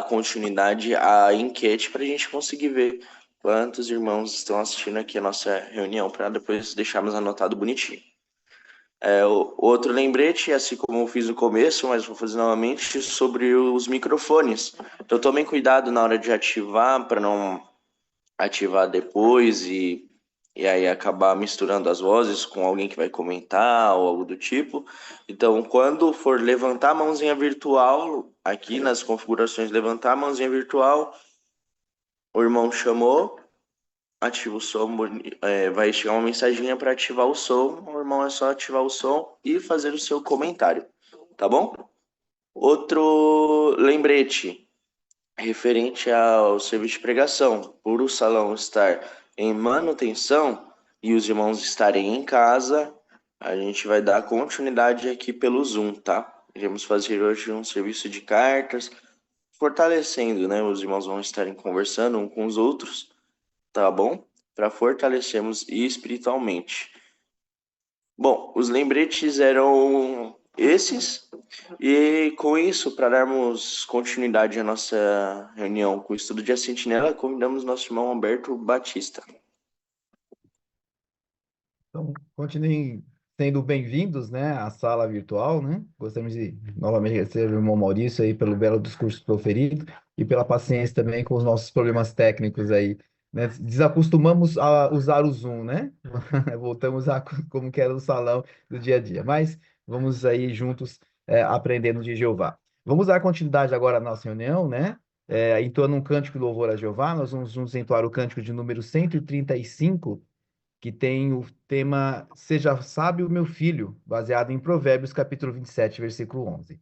continuidade à enquete para a gente conseguir ver quantos irmãos estão assistindo aqui a nossa reunião, para depois deixarmos anotado bonitinho. Outro lembrete, assim como eu fiz no começo, mas vou fazer novamente, sobre os microfones. Então tomem cuidado na hora de ativar, para não ativar depois e aí acabar misturando as vozes com alguém que vai comentar ou algo do tipo. Então, quando for levantar a mãozinha virtual, aqui nas configurações, levantar a mãozinha virtual, o irmão chamou, ativa o som, vai chegar uma mensaginha para ativar o som, o irmão é só ativar o som e fazer o seu comentário, tá bom? Outro lembrete referente ao serviço de pregação, por o salão estar em manutenção e os irmãos estarem em casa, a gente vai dar continuidade aqui pelo Zoom, tá? Iremos fazer hoje um serviço de cartas, fortalecendo, né? Os irmãos vão estarem conversando uns com os outros, tá bom? Para fortalecermos espiritualmente. Bom, os lembretes eram esses, e com isso, para darmos continuidade à nossa reunião com o estudo de A Sentinela, convidamos nosso irmão Alberto Batista. Então, continuem sendo bem-vindos, né, à sala virtual, né? Gostaríamos de novamente agradecer ao irmão Maurício aí pelo belo discurso proferido e pela paciência também com os nossos problemas técnicos aí, né? Desacostumamos a usar o Zoom, né? Voltamos a como que era o salão do dia a dia, mas vamos aí juntos aprendendo de Jeová. Vamos dar continuidade agora à nossa reunião, né? Entoando um cântico de louvor a Jeová, nós vamos juntos entoar o cântico de número 135, que tem o tema Seja Sábio, meu filho, baseado em Provérbios, capítulo 27, versículo 11.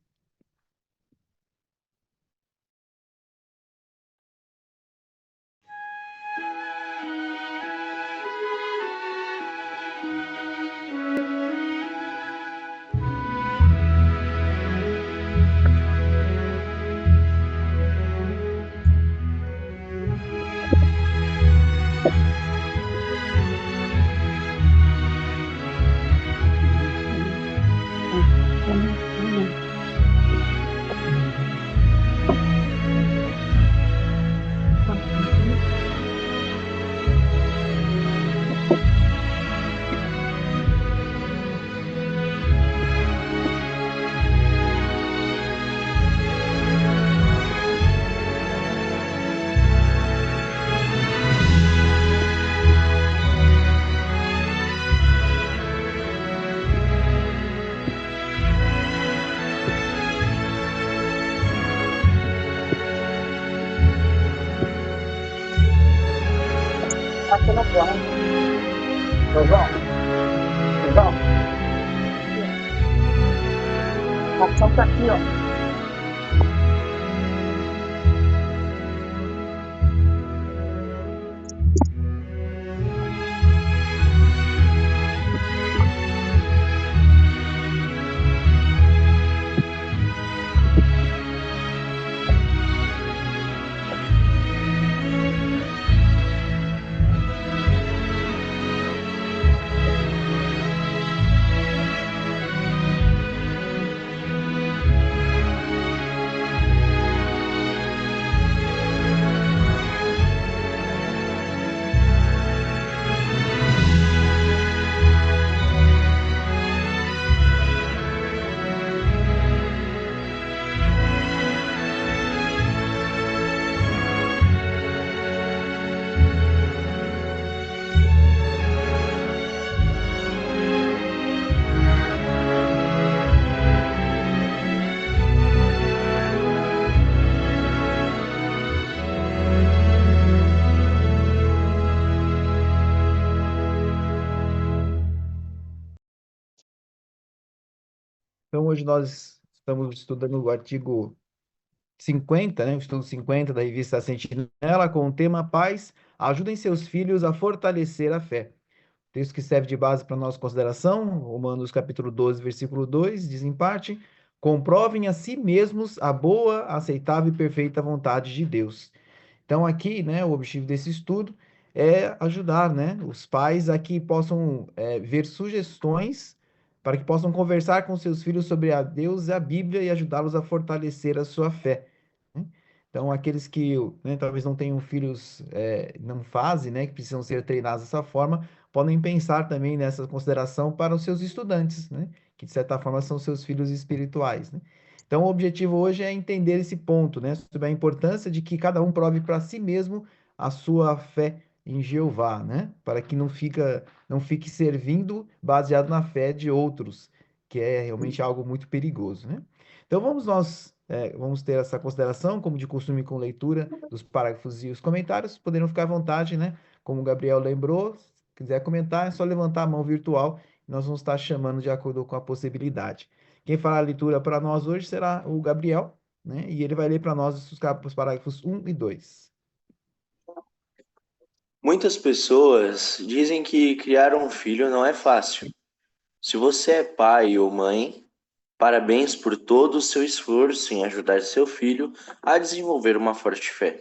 Aqui no plano. Vovó, vovó, a ação tá aqui, ó. Então, hoje nós estamos estudando o artigo 50, né, o estudo 50 da revista Sentinela, com o tema Pais ajudem seus filhos a fortalecer a fé. Texto que serve de base para nossa consideração, Romanos capítulo 12, versículo 2, diz em parte: comprovem a si mesmos a boa, aceitável e perfeita vontade de Deus. Então, aqui, né, o objetivo desse estudo é ajudar, né, os pais a que possam ver sugestões para que possam conversar com seus filhos sobre a Deus e a Bíblia e ajudá-los a fortalecer a sua fé, né? Então, aqueles que, né, talvez não tenham filhos não fazem, né, que precisam ser treinados dessa forma, podem pensar também nessa consideração para os seus estudantes, né, que de certa forma são seus filhos espirituais, né? Então, o objetivo hoje é entender esse ponto, né, sobre a importância de que cada um prove para si mesmo a sua fé em Jeová, né, para que não fique servindo baseado na fé de outros, que é realmente algo muito perigoso, né? Então vamos ter essa consideração, como de costume com leitura dos parágrafos e os comentários, poderão ficar à vontade, né? Como o Gabriel lembrou, se quiser comentar, é só levantar a mão virtual e nós vamos estar chamando de acordo com a possibilidade. Quem fará a leitura para nós hoje será o Gabriel, né? E ele vai ler para nós os parágrafos 1 e 2. Muitas pessoas dizem que criar um filho não é fácil. Se você é pai ou mãe, parabéns por todo o seu esforço em ajudar seu filho a desenvolver uma forte fé.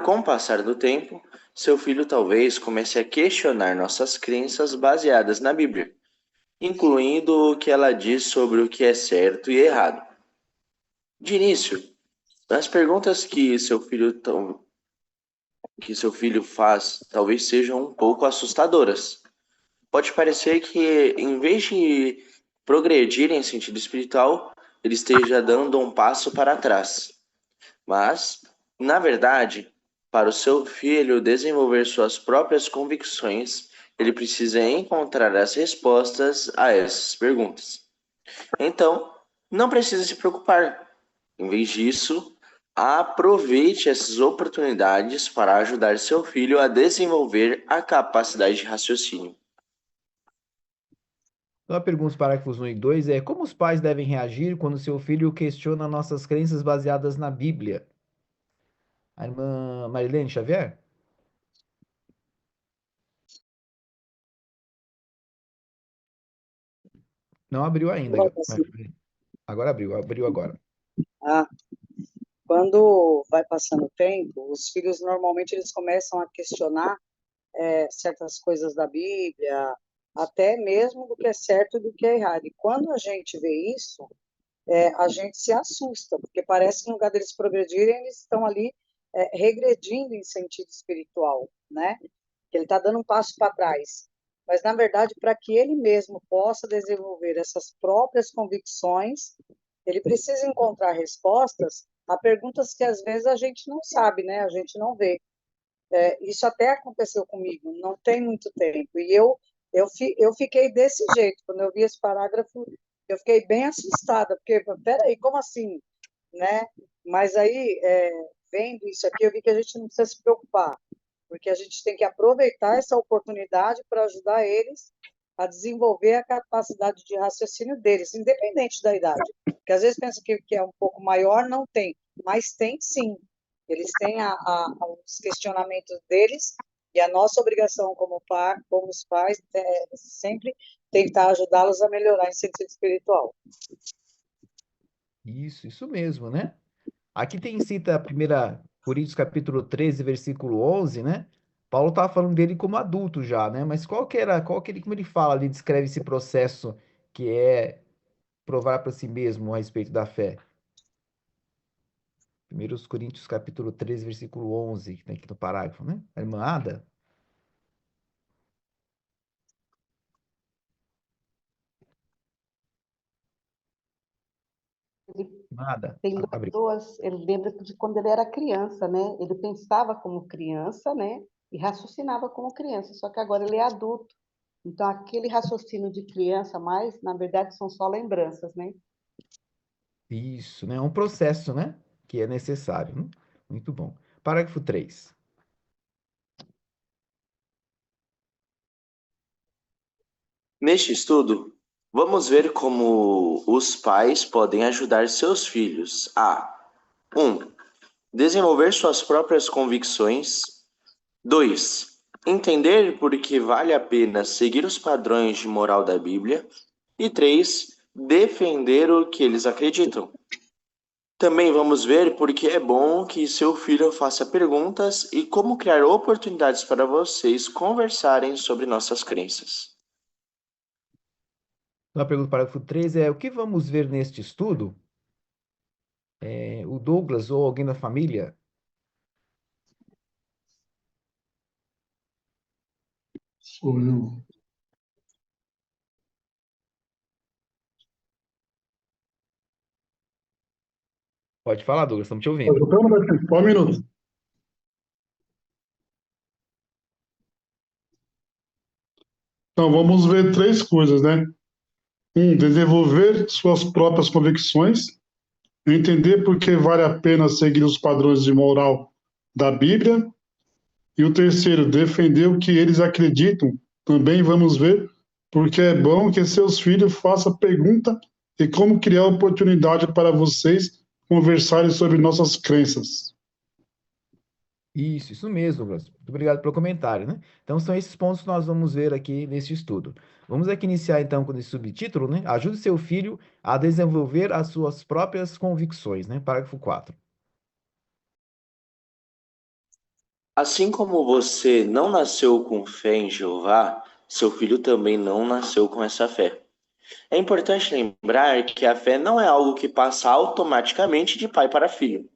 Com o passar do tempo, seu filho talvez comece a questionar nossas crenças baseadas na Bíblia, incluindo o que ela diz sobre o que é certo e errado. De início, as perguntas que seu filho faz talvez sejam um pouco assustadoras. Pode parecer que, em vez de progredir em sentido espiritual, ele esteja dando um passo para trás. Mas, na verdade, para o seu filho desenvolver suas próprias convicções, ele precisa encontrar as respostas a essas perguntas. Então, não precisa se preocupar. Em vez disso, aproveite essas oportunidades para ajudar seu filho a desenvolver a capacidade de raciocínio. Então, a pergunta dos parágrafos 1 e 2 é: como os pais devem reagir quando seu filho questiona nossas crenças baseadas na Bíblia? A irmã Marilene Xavier? Não abriu ainda. Volta assim. Agora abriu agora. Ah, quando vai passando o tempo, os filhos normalmente eles começam a questionar certas coisas da Bíblia, até mesmo do que é certo e do que é errado. E quando a gente vê isso, a gente se assusta, porque parece que no lugar deles progredirem, eles estão ali regredindo em sentido espiritual, né? Que ele está dando um passo para trás. Mas, na verdade, para que ele mesmo possa desenvolver essas próprias convicções, ele precisa encontrar respostas a perguntas que às vezes a gente não sabe, né? A gente não vê. Isso até aconteceu comigo, não tem muito tempo. E eu fiquei desse jeito. Quando eu vi esse parágrafo, eu fiquei bem assustada, porque, peraí, como assim? Né? Mas aí, vendo isso aqui, eu vi que a gente não precisa se preocupar, porque a gente tem que aproveitar essa oportunidade para ajudar eles a desenvolver a capacidade de raciocínio deles, independente da idade. Porque às vezes pensa que é um pouco maior, não tem, mas tem sim. Eles têm os questionamentos deles, e a nossa obrigação como os pais é sempre tentar ajudá-los a melhorar em sentido espiritual. Isso mesmo, né? Aqui tem cita a primeira Coríntios capítulo 13, versículo 11, né? Paulo estava falando dele como adulto já, né? Mas como ele fala ali, descreve esse processo que é provar para si mesmo a respeito da fé? 1 Coríntios capítulo 13, versículo 11, que tem aqui no parágrafo, né? A irmã Ada? Ada, Tem abriu. pessoas, ele lembra de quando ele era criança, né? Ele pensava como criança, né? E raciocinava como criança, só que agora ele é adulto. Então, aquele raciocínio de criança, mais, na verdade, são só lembranças, né? Isso, né? É um processo, né? Que é necessário, né? Muito bom. Parágrafo 3. Neste estudo, vamos ver como os pais podem ajudar seus filhos a 1. Desenvolver suas próprias convicções. 2. Entender por que vale a pena seguir os padrões de moral da Bíblia. E 3. Defender o que eles acreditam. Também vamos ver por que é bom que seu filho faça perguntas e como criar oportunidades para vocês conversarem sobre nossas crenças. Então, a pergunta do parágrafo 3 é: o que vamos ver neste estudo? O Douglas ou alguém da família? Sou eu. Pode falar, Douglas, estamos te Tá ouvindo. escutando, Betinho? Só um minuto. Então, vamos ver três coisas, né? Desenvolver suas próprias convicções, entender por que vale a pena seguir os padrões de moral da Bíblia. E o terceiro, defender o que eles acreditam. Também vamos ver porque é bom que seus filhos façam pergunta e como criar oportunidade para vocês conversarem sobre nossas crenças. Isso mesmo, Douglas. Muito obrigado pelo comentário, né? Então, são esses pontos que nós vamos ver aqui neste estudo. Vamos aqui iniciar, então, com esse subtítulo, né? Ajude seu filho a desenvolver as suas próprias convicções, né? Parágrafo 4. Assim como você não nasceu com fé em Jeová, seu filho também não nasceu com essa fé. É importante lembrar que a fé não é algo que passa automaticamente de pai para filho.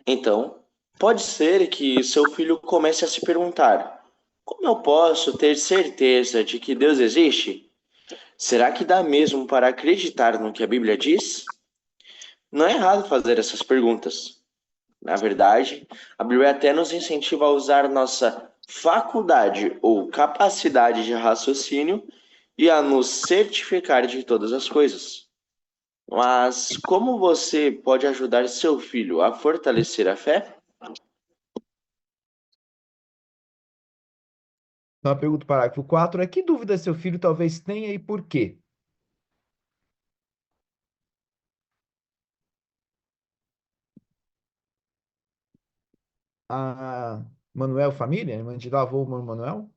Então, pode ser que seu filho comece a se perguntar: como eu posso ter certeza de que Deus existe? Será que dá mesmo para acreditar no que a Bíblia diz? Não é errado fazer essas perguntas. Na verdade, a Bíblia até nos incentiva a usar nossa faculdade ou capacidade de raciocínio e a nos certificar de todas as coisas. Mas como você pode ajudar seu filho a fortalecer a fé? Então, a pergunta do parágrafo 4 é: que dúvida seu filho talvez tenha e por quê? A Manuel família, irmã de avô Manuel?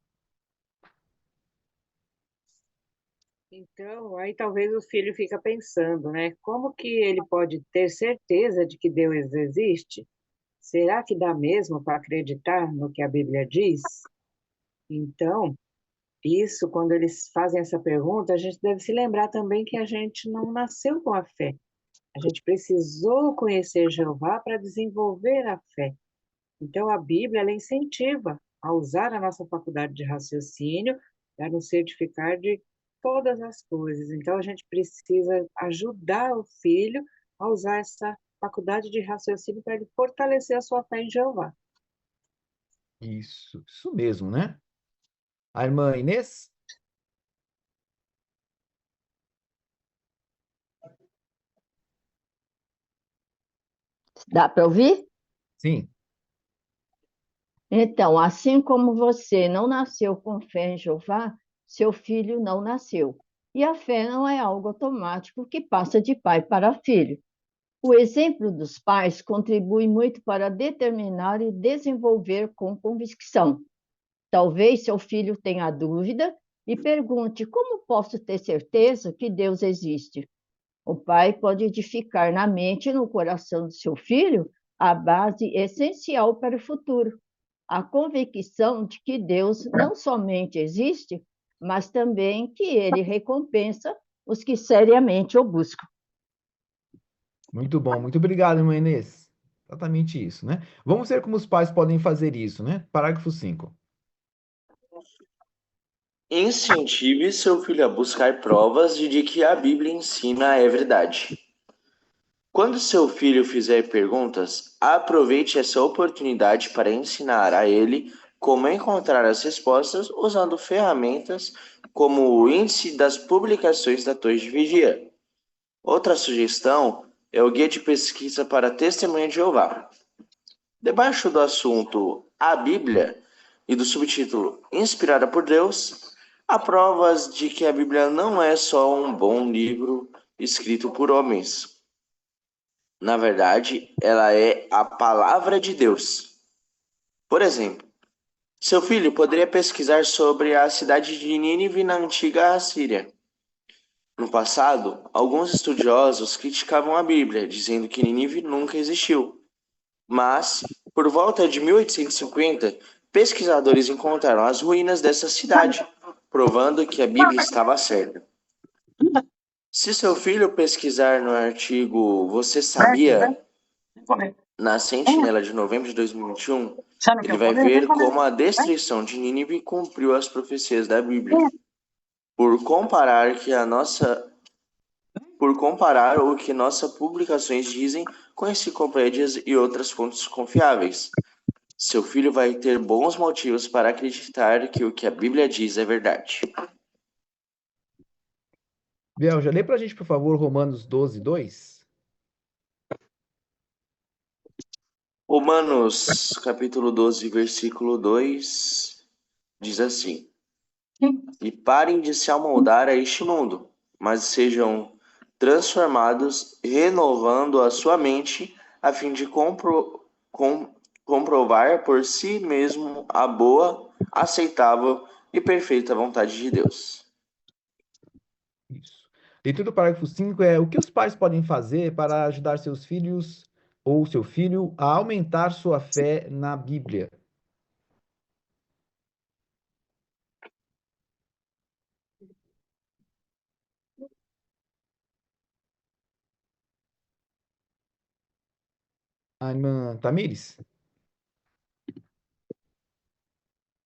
Então, aí talvez o filho fica pensando, né? Como que ele pode ter certeza de que Deus existe? Será que dá mesmo para acreditar no que a Bíblia diz? Então, isso, quando eles fazem essa pergunta, a gente deve se lembrar também que a gente não nasceu com a fé. A gente precisou conhecer Jeová para desenvolver a fé. Então, a Bíblia, ela incentiva a usar a nossa faculdade de raciocínio para nos certificar de todas as coisas. Então, a gente precisa ajudar o filho a usar essa faculdade de raciocínio para ele fortalecer a sua fé em Jeová. Isso mesmo, né? A irmã Inês? Dá para ouvir? Sim. Então, assim como você não nasceu com fé em Jeová, seu filho não nasceu. E a fé não é algo automático que passa de pai para filho. O exemplo dos pais contribui muito para determinar e desenvolver com convicção. Talvez seu filho tenha dúvida e pergunte: como posso ter certeza que Deus existe? O pai pode edificar na mente e no coração do seu filho a base essencial para o futuro, a convicção de que Deus não somente existe, mas também que ele recompensa os que seriamente o buscam. Muito bom, muito obrigado, irmã Inês. Exatamente isso, né? Vamos ver como os pais podem fazer isso, né? Parágrafo 5. Incentive seu filho a buscar provas de que a Bíblia ensina é verdade. Quando seu filho fizer perguntas, aproveite essa oportunidade para ensinar a ele como encontrar as respostas usando ferramentas como o índice das publicações da Torre de Vigia. Outra sugestão é o Guia de Pesquisa para Testemunha de Jeová. Debaixo do assunto A Bíblia e do subtítulo Inspirada por Deus, há provas de que a Bíblia não é só um bom livro escrito por homens. Na verdade, ela é a palavra de Deus. Por exemplo, seu filho poderia pesquisar sobre a cidade de Nínive na antiga Assíria. No passado, alguns estudiosos criticavam a Bíblia, dizendo que Nínive nunca existiu. Mas, por volta de 1850, pesquisadores encontraram as ruínas dessa cidade, provando que a Bíblia estava certa. Se seu filho pesquisar no artigo Você Sabia?, na Sentinela de novembro de 2021, ele vai ver como a destruição de Nínive cumpriu as profecias da Bíblia. Por comparar o que nossas publicações dizem com enciclopédias e outras fontes confiáveis. Seu filho vai ter bons motivos para acreditar que o que a Bíblia diz é verdade. Biel, já lê para a gente, por favor, Romanos 12, 2. Romanos, capítulo 12, versículo 2, diz assim: E parem de se amoldar a este mundo, mas sejam transformados, renovando a sua mente, a fim de comprovar por si mesmo a boa, aceitável e perfeita vontade de Deus. Isso. Leitura do parágrafo 5 é: o que os pais podem fazer para ajudar seus filhos ou seu filho a aumentar sua fé na Bíblia? A irmã Tamires?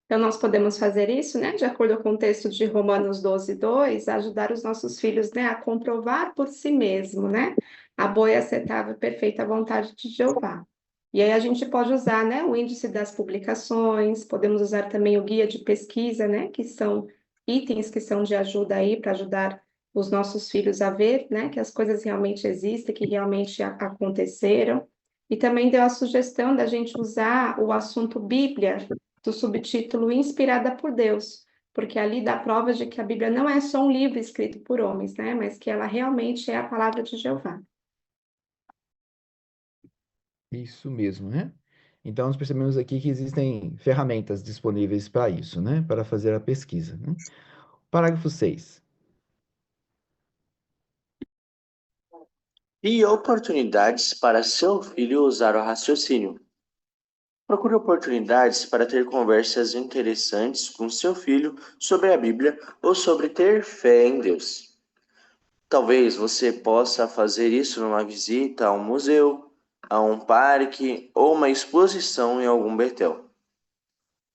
Então, nós podemos fazer isso, né, de acordo com o texto de Romanos 12, 2, ajudar os nossos filhos, né, a comprovar por si mesmo, né, a boa e aceitável e perfeita vontade de Jeová. E aí a gente pode usar, né, o índice das publicações, podemos usar também o guia de pesquisa, né, que são itens que são de ajuda aí para ajudar os nossos filhos a ver, né, que as coisas realmente existem, que realmente aconteceram. E também deu a sugestão da gente usar o assunto Bíblia do subtítulo Inspirada por Deus, porque ali dá prova de que a Bíblia não é só um livro escrito por homens, né, mas que ela realmente é a palavra de Jeová. Isso mesmo, né? Então, nós percebemos aqui que existem ferramentas disponíveis para isso, né? Para fazer a pesquisa, né? Parágrafo 6. E oportunidades para seu filho usar o raciocínio. Procure oportunidades para ter conversas interessantes com seu filho sobre a Bíblia ou sobre ter fé em Deus. Talvez você possa fazer isso numa visita a um museu, a um parque ou uma exposição em algum betel.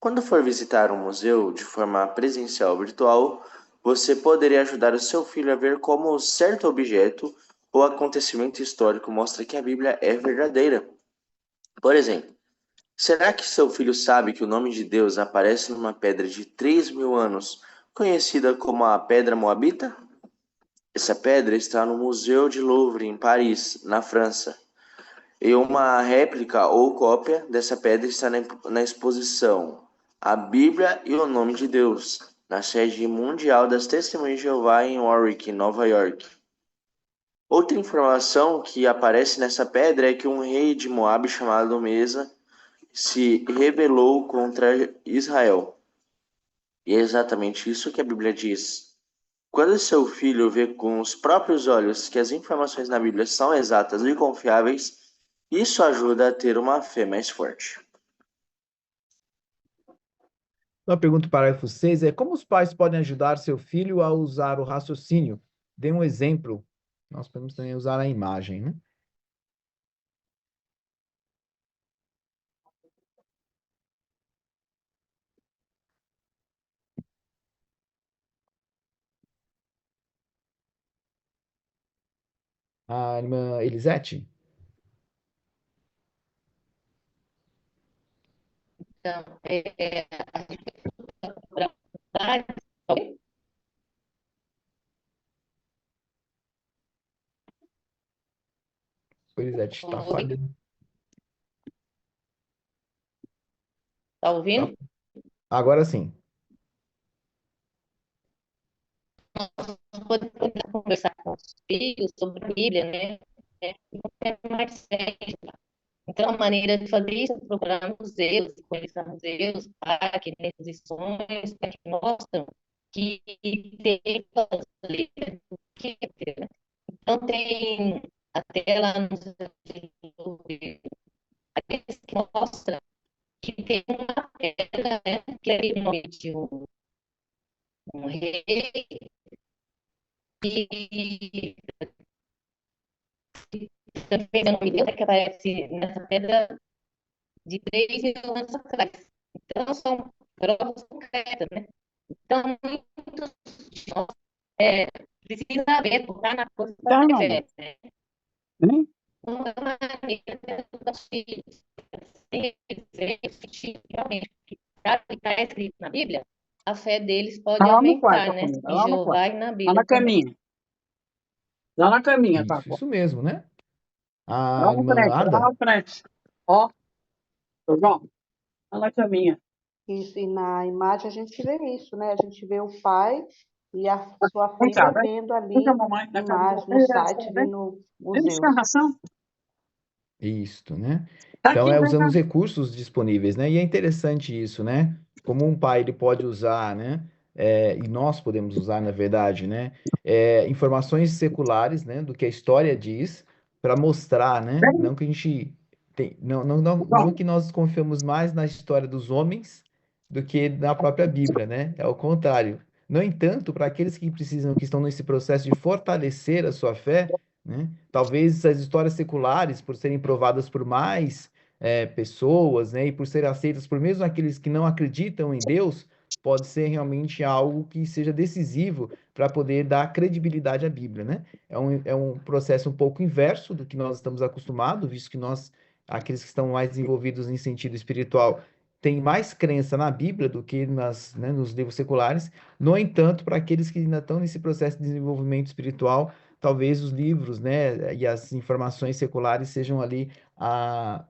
Quando for visitar um museu de forma presencial ou virtual, você poderia ajudar o seu filho a ver como certo objeto ou acontecimento histórico mostra que a Bíblia é verdadeira. Por exemplo, será que seu filho sabe que o nome de Deus aparece numa pedra de 3.000 anos, conhecida como a Pedra Moabita? Essa pedra está no Museu de Louvre, em Paris, na França. E uma réplica ou cópia dessa pedra está na exposição A Bíblia e o Nome de Deus, na sede mundial das Testemunhas de Jeová em Warwick, Nova York. Outra informação que aparece nessa pedra é que um rei de Moabe chamado Mesa se rebelou contra Israel. E é exatamente isso que a Bíblia diz. Quando seu filho vê com os próprios olhos que as informações na Bíblia são exatas e confiáveis, isso ajuda a ter uma fé mais forte. Então, a pergunta do parágrafo 6 é: como os pais podem ajudar seu filho a usar o raciocínio? Dê um exemplo. Nós podemos também usar a imagem, né? A irmã Elisete? Então, a dificuldade, Elisete está falhando. tá ouvindo? Agora sim. Nós podemos conversar com os filhos sobre a Bíblia, né? É mais sério. Então, a maneira de fazer isso é procurar museus, conhecer museus, parques, exposições, que mostram que tem que né? Então, tem até lá no YouTube, aqueles que mostram que tem uma pedra, né, que é realmente um rei, e também o nome de Deus é que aparece nessa pedra de 3.000 anos atrás. Então, são provas concretas, né? Então, muitos de nós precisam saber tocar na coisa da Então, fé, né? hein? Não é uma maneira dos filhos. Tem que refletir realmente que para o que está escrito na Bíblia, a fé deles Tá pode lá no quarto, aumentar, né? comida, Em lá no quarto. Jeová e na Lá Bíblia na também. caminha. Lá na caminha, tá? Isso mesmo, né? Lá A na irmã frente, lá Ada, na frente. Ó, ô, João, lá na caminha. Isso, e na imagem a gente vê isso, né? A gente vê o pai e a sua Vem cá, filha vem. vendo Vem com a ali mamãe na caminha. imagem no Vem, site, vem. vendo Vem os buscar Zeus. ração. isto, né? Tá Então, aqui, vem usando cá. os recursos disponíveis, né? E é interessante isso, né? Como um pai ele pode usar, né? E nós podemos usar, na verdade, né? Informações seculares, né? Do que a história diz, para mostrar, né? Vem, Não que a gente não João. que nós confiamos mais na história dos homens do que na própria Bíblia, né? É o contrário. No entanto, para aqueles que precisam, que estão nesse processo de fortalecer a sua fé, né? Talvez as histórias seculares, por serem provadas por mais pessoas, né, e por serem aceitas por mesmo aqueles que não acreditam em Deus, pode ser realmente algo que seja decisivo para poder dar credibilidade à Bíblia, né? É um processo um pouco inverso do que nós estamos acostumados, visto que nós, aqueles que estão mais envolvidos em sentido espiritual, têm mais crença na Bíblia do que né, nos livros seculares. No entanto, para aqueles que ainda estão nesse processo de desenvolvimento espiritual, talvez os livros, né, e as informações seculares sejam ali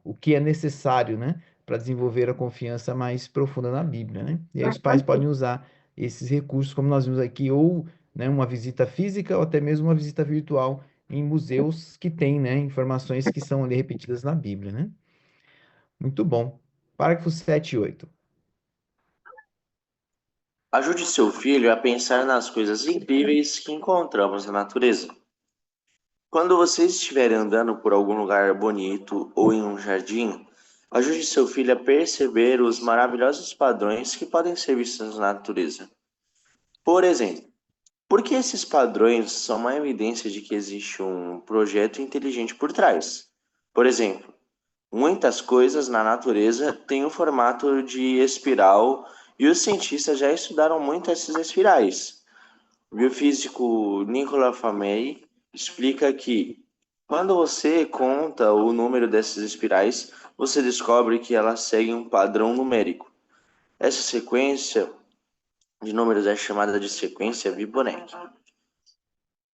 o que é necessário, né, para desenvolver a confiança mais profunda na Bíblia, né? E aí os pais podem usar esses recursos, como nós vimos aqui, ou, né, uma visita física ou até mesmo uma visita virtual em museus que têm, né, informações que são ali repetidas na Bíblia, né? Muito bom. Parágrafo 7 e 8. Ajude seu filho a pensar nas coisas incríveis que encontramos na natureza. Quando vocês estiverem andando por algum lugar bonito ou em um jardim, ajude seu filho a perceber os maravilhosos padrões que podem ser vistos na natureza. Por exemplo, por que esses padrões são uma evidência de que existe um projeto inteligente por trás? Por exemplo, muitas coisas na natureza têm o formato de espiral e os cientistas já estudaram muito essas espirais. O biofísico Nicolas Flamel explica que, quando você conta o número dessas espirais, você descobre que elas seguem um padrão numérico. Essa sequência de números é chamada de sequência Fibonacci.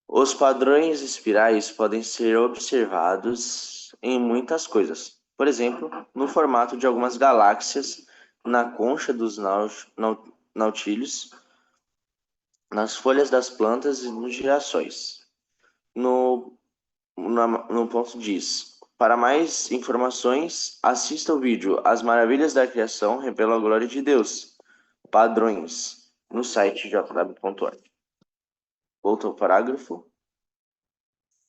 Os padrões espirais podem ser observados em muitas coisas. Por exemplo, no formato de algumas galáxias, na concha dos nautilus, nas folhas das plantas e nos girassóis. No ponto diz: para mais informações, assista o vídeo As Maravilhas da Criação Revelam a Glória de Deus. Padrões, no site jw.org. Volta ao parágrafo.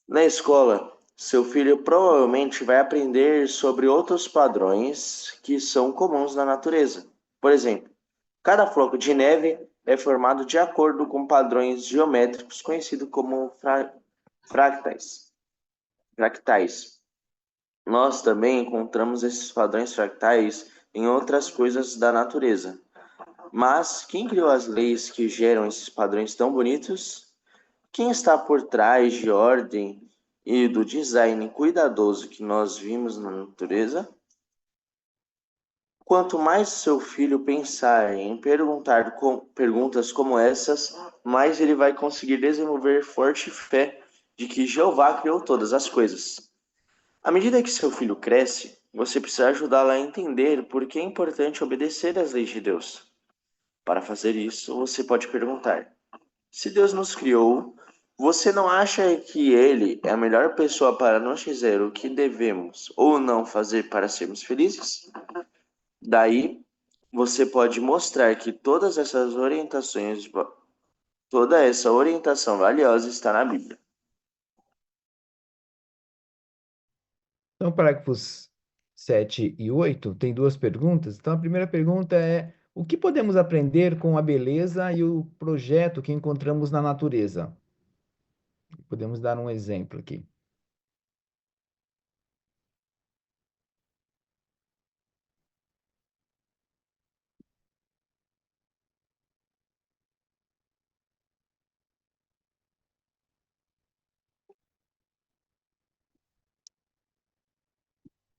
Na escola, seu filho provavelmente vai aprender sobre outros padrões que são comuns na natureza. Por exemplo, cada floco de neve é formado de acordo com padrões geométricos conhecidos como fractais. Nós também encontramos esses padrões fractais em outras coisas da natureza. Mas quem criou as leis que geram esses padrões tão bonitos? Quem está por trás de ordem e do design cuidadoso que nós vimos na natureza? Quanto mais seu filho pensar em perguntar perguntas como essas, mais ele vai conseguir desenvolver forte fé de que Jeová criou todas as coisas. À medida que seu filho cresce, você precisa ajudá-lo a entender por que é importante obedecer às leis de Deus. Para fazer isso, você pode perguntar: se Deus nos criou, você não acha que Ele é a melhor pessoa para nos dizer o que devemos ou não fazer para sermos felizes? Daí, você pode mostrar que toda essa orientação valiosa está na Bíblia. Então, parágrafos 7 e 8 tem duas perguntas. Então, a primeira pergunta é: o que podemos aprender com a beleza e o projeto que encontramos na natureza? Podemos dar um exemplo aqui.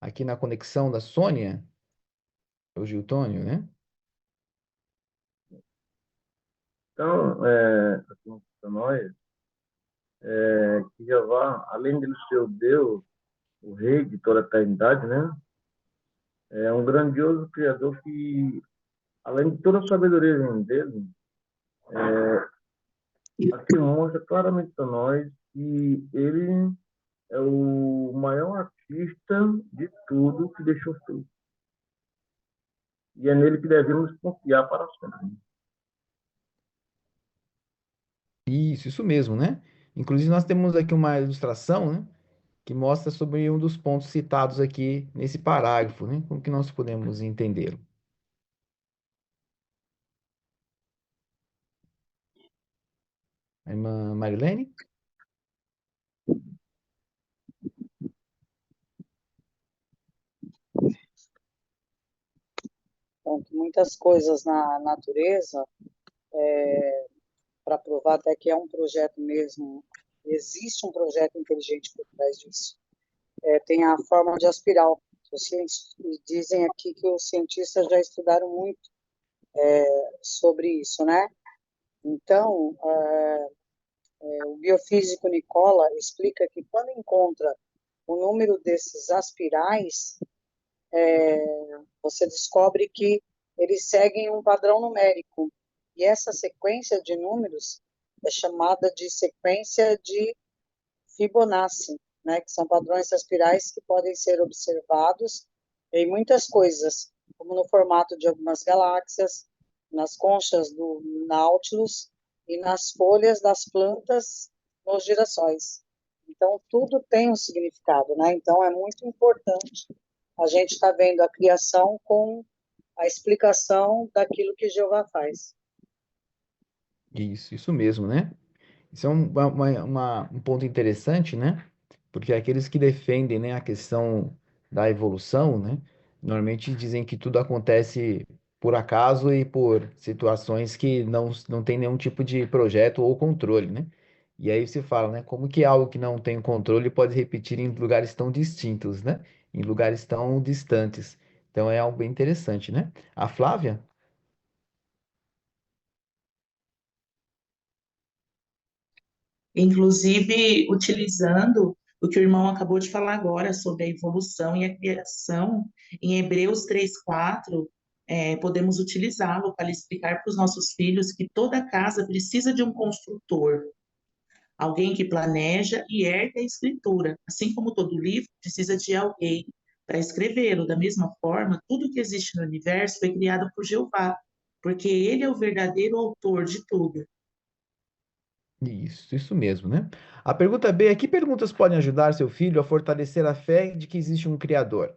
aqui na conexão da Sônia, o Giltônio, né? Então, assim, para nós, que Jeová, além de ser o Deus, o Rei de toda a eternidade, né? É um grandioso Criador que, além de toda a sabedoria dele, aqui mostra claramente para nós que ele é o maior artista de tudo que deixou feito. E é nele que devemos confiar para sempre. Isso mesmo, né? Inclusive, nós temos aqui uma ilustração, né, que mostra sobre um dos pontos citados aqui nesse parágrafo, né? Como que nós podemos entendê-lo? A irmã Marilene? Então, que muitas coisas na natureza, para provar até que é um projeto mesmo, existe um projeto inteligente por trás disso. Tem a forma de espiral. E dizem aqui que os cientistas já estudaram muito sobre isso, né? Então, o biofísico Nicola explica que quando encontra o número desses aspirais, você descobre que eles seguem um padrão numérico. E essa sequência de números é chamada de sequência de Fibonacci, né, que são padrões aspirais que podem ser observados em muitas coisas, como no formato de algumas galáxias, nas conchas do Nautilus e nas folhas das plantas nos girassóis. Então, tudo tem um significado, né? Então, é muito importante a gente estar vendo a criação com a explicação daquilo que Jeová faz. Isso mesmo, né? Isso é um ponto interessante, né? Porque aqueles que defendem, né, a questão da evolução, né, normalmente dizem que tudo acontece por acaso e por situações que não tem nenhum tipo de projeto ou controle, né? E aí você fala, né, como que algo que não tem controle pode repetir em lugares tão distintos, né? Em lugares tão distantes. Então é algo bem interessante, né? A Flávia? Inclusive, utilizando o que o irmão acabou de falar agora sobre a evolução e a criação, em Hebreus 3:4, podemos utilizá-lo para explicar para os nossos filhos que toda casa precisa de um construtor, alguém que planeja e ergue a escritura, assim como todo livro precisa de alguém para escrevê-lo. Da mesma forma, tudo que existe no universo foi criado por Jeová, porque ele é o verdadeiro autor de tudo. Isso mesmo, né? A pergunta B é: que perguntas podem ajudar seu filho a fortalecer a fé de que existe um Criador?